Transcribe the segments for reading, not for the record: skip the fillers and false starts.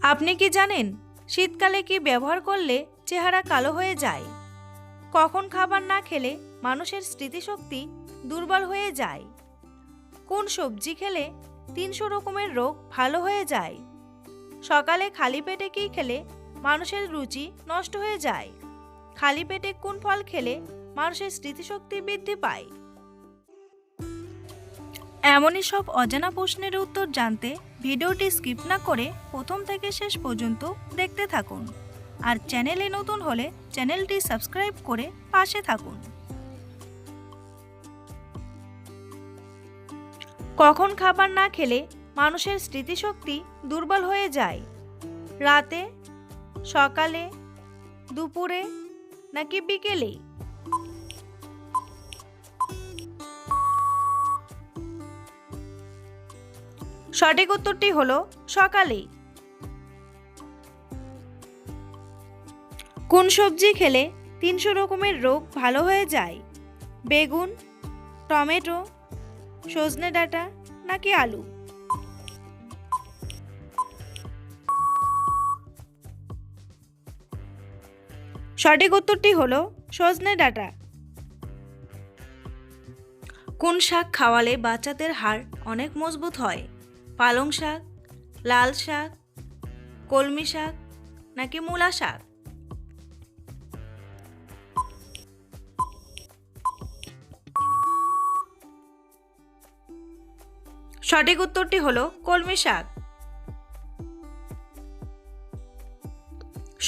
আপনি কি জানেন শীতকালে কি ব্যবহার করলে চেহারা কালো হয়ে যায়? কখন খাবার না খেলে মানুষের স্মৃতিশক্তি দুর্বল হয়ে যায়? কোন সবজি খেলে ৩০০ রকমের রোগ ভালো হয়ে যায়? সকালে খালি পেটে কি খেলে মানুষের রুচি নষ্ট হয়ে যায়? খালি পেটে কোন ফল খেলে মানুষের স্মৃতিশক্তি বৃদ্ধি পায়? এমনই সব অজানা প্রশ্নের উত্তর জানতে ভিডিওটি স্কিপ না করে প্রথম থেকে শেষ পর্যন্ত দেখতে থাকুন। আর চ্যানেলে নতুন হলে চ্যানেলটি সাবস্ক্রাইব করে পাশে থাকুন। কখন খাবার না খেলে মানুষের স্মৃতিশক্তি দুর্বল হয়ে যায়? রাতে, সকালে, দুপুরে নাকি বিকেলে? সঠিক উত্তরটি হলো সকালেই। কোন সবজি খেলে ৩০০ রকমের রোগ ভালো হয়ে যায়? বেগুন, টমেটো, সজনে ডাঁটা নাকি আলু? সঠিক উত্তরটি হলো সজনে ডাঁটা। কোন শাক খাওয়ালে বাচ্চাদের হাড় অনেক মজবুত হয়? পালং শাক, লাল শাক, কলমি শাক নাকি মূলা শাক? সঠিক উত্তরটি হলো কলমি শাক।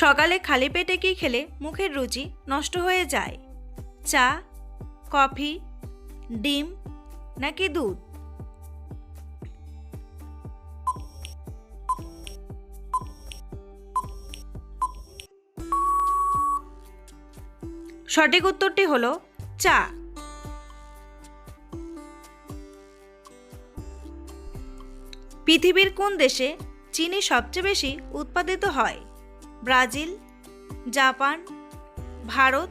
সকালে খালি পেটে কি খেলে মুখের রুচি নষ্ট হয়ে যায়? চা, কফি, ডিম নাকি দুধ? সঠিক উত্তরটি হলো চা। পৃথিবীর কোন দেশে চিনি সবচেয়ে বেশি উৎপাদিত হয়? ব্রাজিল, জাপান, ভারত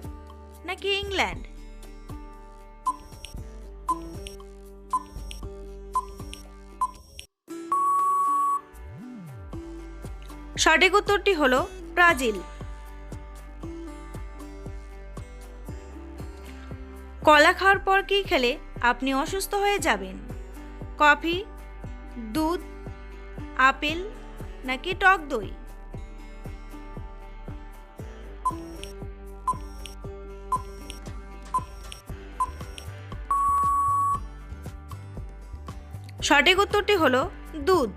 নাকি ইংল্যান্ড? সঠিক উত্তরটি হলো ব্রাজিল। কলা খাওয়ার পর কি খেলে আপনি অসুস্থ হয়ে যাবেন? কফি, দুধ, আপেল নাকি টক দই? সঠিক উত্তরটি হলো দুধ।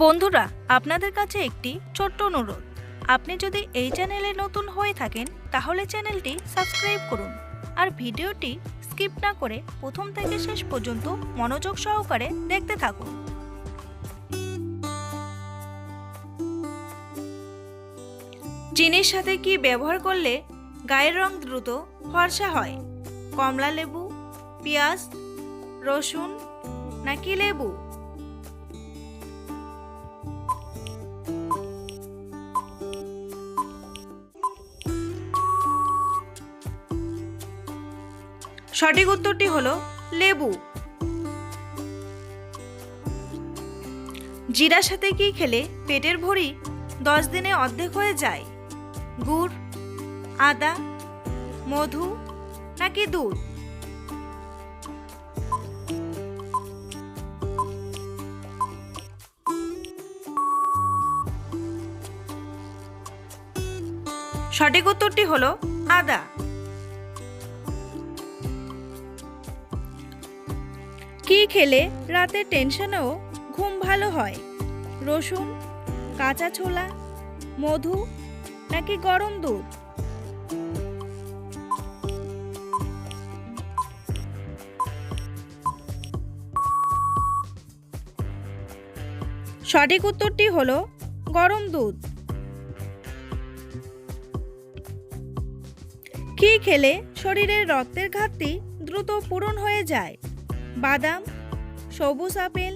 বন্ধুরা, আপনাদের কাছে একটি ছোট্ট অনুরোধ, আপনি যদি এই চ্যানেলে নতুন হয়ে থাকেন তাহলে চ্যানেলটি সাবস্ক্রাইব করুন আর ভিডিওটি স্কিপ না করে প্রথম থেকে শেষ পর্যন্ত মনোযোগ সহকারে দেখতে থাকুন। চিনির সাথে কি ব্যবহার করলে গায়ের রং দ্রুত ফর্সা হয়? কমলা লেবু, পেঁয়াজ, রসুন নাকি লেবু? সঠিক উত্তরটি হলো লেবু। জিরার সাথে কি খেলে পেটের ভরি 10 দিনে অর্ধেক হয়ে যায়? গুড়, আদা, মধু নাকি দুধ? সঠিক উত্তরটি হলো আদা। কি খেলে রাতে টেনশনেও ঘুম ভালো হয়? রসুন, কাঁচা ছোলা, মধু নাকি গরম দুধ? সঠিক উত্তরটি হলো গরম দুধ। কি খেলে শরীরের রক্তের ঘাটতি দ্রুত পূরণ হয়ে যায়? বাদাম, সবুজ আপেল,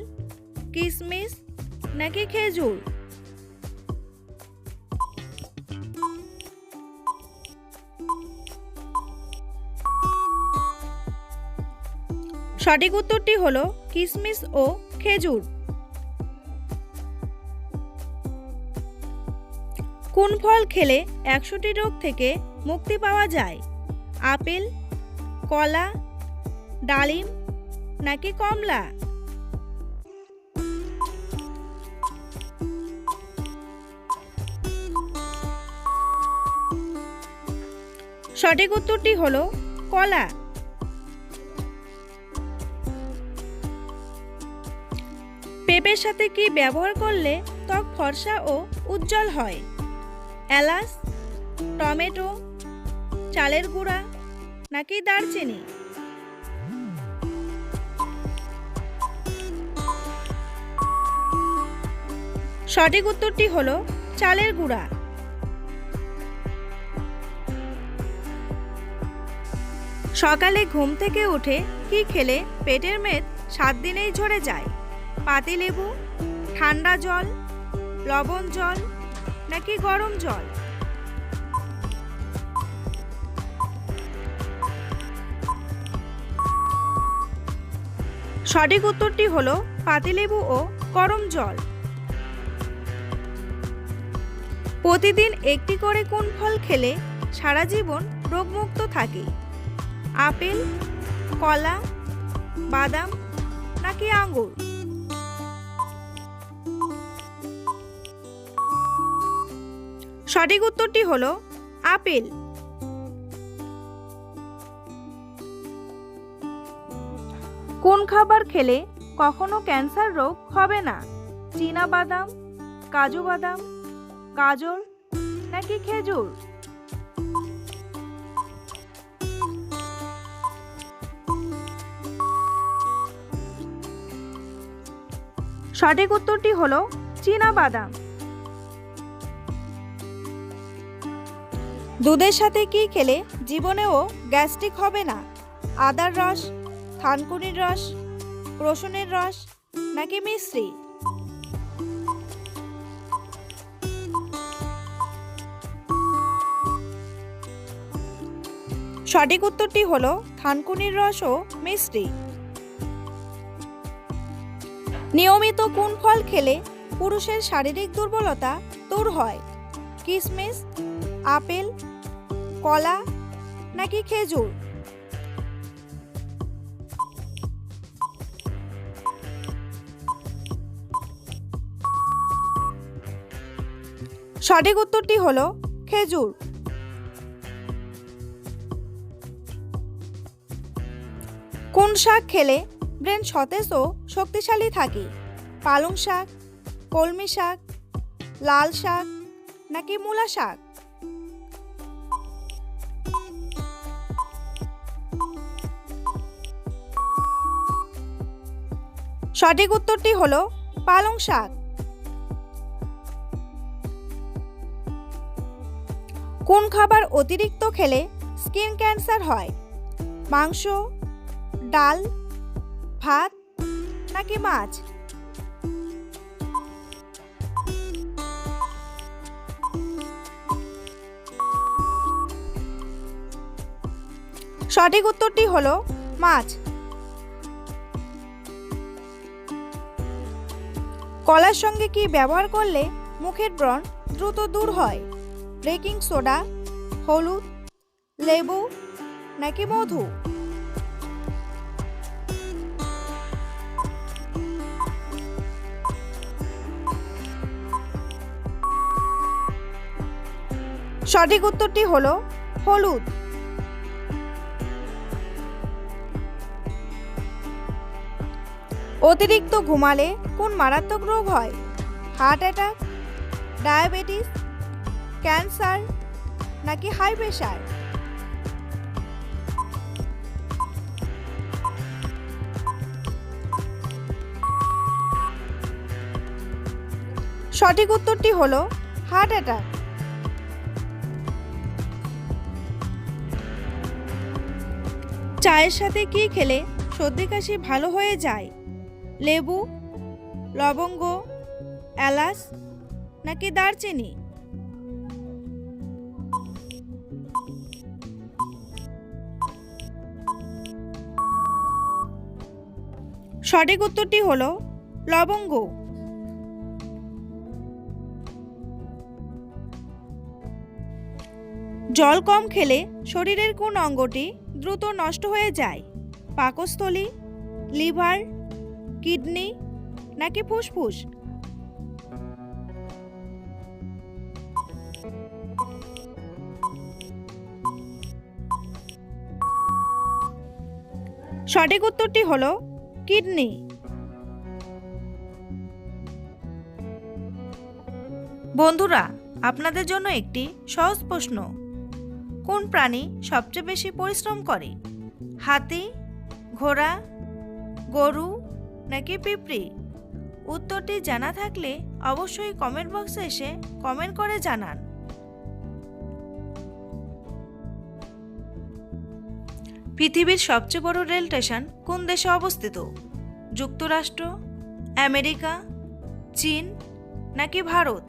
কিশমিশ নাকি খেজুর? সঠিক উত্তরটি হলো কিশমিশ ও খেজুর। কোন ফল খেলে 100টি রোগ থেকে মুক্তি পাওয়া যায়? আপেল, কলা, ডালিম নাকি কমলা? সঠিক উত্তরটি হলো কলা। পেঁপের সাথে কি ব্যবহার করলে ত্বক ফর্সা ও উজ্জ্বল হয়? এলাচ, টমেটো, চালের গুঁড়া নাকি দারচিনি? সঠিক উত্তরটি হলো চালের গুঁড়া। সকালে ঘুম থেকে উঠে কি খেলে পেটের মেদ 7 দিনেই ঝরে যায়? পাতিলেবু, ঠান্ডা জল, লবণ জল নাকি গরম জল? সঠিক উত্তরটি হলো পাতিলেবু ও গরম জল। প্রতিদিন একটি করে কোন ফল খেলে সারা জীবন রোগমুক্ত থাকে? আপেল, কলা, বাদাম নাকি আঙ্গুর? সঠিক উত্তরটি হলো আপেল। কোন খাবার খেলে কখনো ক্যান্সার রোগ হবে না? চীনা বাদাম, কাজু বাদাম, গাজর নাকি খেজুর? সঠিক উত্তরটি হলো চীনা বাদাম। দুধের সাথে কি খেলে জীবনেও গ্যাস্ট্রিক হবে না? আদার রস, থানকুনির রস, রসুনের রস নাকি মিশ্রি? সঠিক উত্তরটি হলো থানকুনির রস ও মিষ্টি। নিয়মিত কোন ফল খেলে পুরুষের শারীরিক দুর্বলতা দূর হয়? কিশমিশ, আপেল, কলা নাকি খেজুর? সঠিক উত্তরটি হলো খেজুর। কোন শাক খেলে ব্রেন সতেজ ও শক্তিশালী থাকে? পালং শাক, কলমি শাক, লাল শাক নাকি মূলা শাক? সঠিক উত্তরটি হলো পালং শাক। কোন খাবার অতিরিক্ত খেলে স্কিন ক্যান্সার হয়? মাংস, ডাল, ভাত নাকি মাছ? সঠিক উত্তরটি হলো মাছ। কলার সঙ্গে কি ব্যবহার করলে মুখের ব্রণ দ্রুত দূর হয়? বেকিং সোডা, হলুদ, লেবু নাকি মধু? সঠিক উত্তরটি হলো হলুদ। অতিরিক্ত ঘুমালে কোন মারাত্মক রোগ হয়? হার্ট অ্যাটাক, ডায়াবেটিস, ক্যান্সার নাকি হাই প্রেশার? সঠিক উত্তরটি হলো হার্ট অ্যাটাক। চায়ের সাথে কি খেলে সর্দি কাশি ভালো হয়ে যায়? লেবু, লবঙ্গ, এলাচ নাকি দারচিনি? সঠিক উত্তরটি হলো লবঙ্গ। জল কম খেলে শরীরের কোন অঙ্গটি দ্রুত নষ্ট হয়ে যায়? পাকস্থলী, লিভার, কিডনি নাকি ফুসফুস? সঠিক উত্তরটি হলো কিডনি। বন্ধুরা, আপনাদের জন্য একটি সহজ প্রশ্ন। কোন প্রাণী সবচেয়ে বেশি পরিশ্রম করে? হাতি, ঘোড়া, গরু নাকি পিঁপড়ে? উত্তরটি জানা থাকলে অবশ্যই কমেন্ট বক্সে এসে কমেন্ট করে জানান। পৃথিবীর সবচেয়ে বড় রেল স্টেশন কোন দেশে অবস্থিত? যুক্তরাষ্ট্র, আমেরিকা, চীন নাকি ভারত?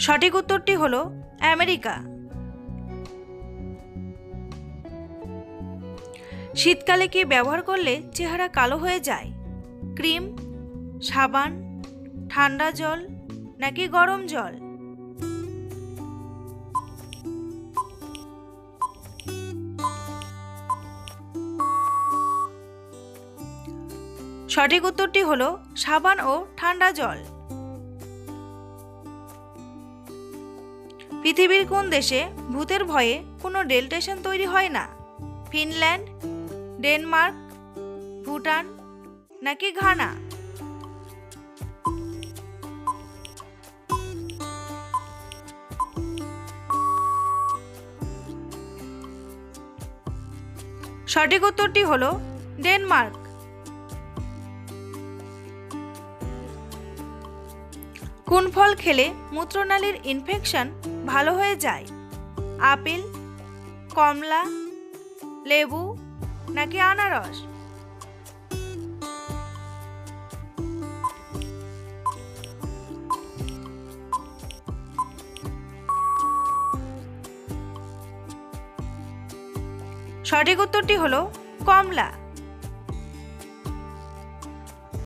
সঠিক উত্তরটি হলো আমেরিকা। শীতকালে কি ব্যবহার করলে চেহারা কালো হয়ে যায়? ক্রিম, সাবান, ঠান্ডা জল নাকি গরম জল? সঠিক উত্তরটি হলো সাবান ও ঠান্ডা জল। পৃথিবীর কোন দেশে ভূতের ভয়ে কোনো রেল স্টেশন তৈরি হয় না? ফিনল্যান্ড, ডেনমার্ক, ভুটান নাকি ঘানা? সঠিক উত্তরটি হলো ডেনমার্ক। কোন ফল খেলে মূত্রনালীর ইনফেকশন ভালো হয়ে যায়? আপেল, কমলা, লেবু নাকি আনারস? সঠিক উত্তরটি হলো কমলা।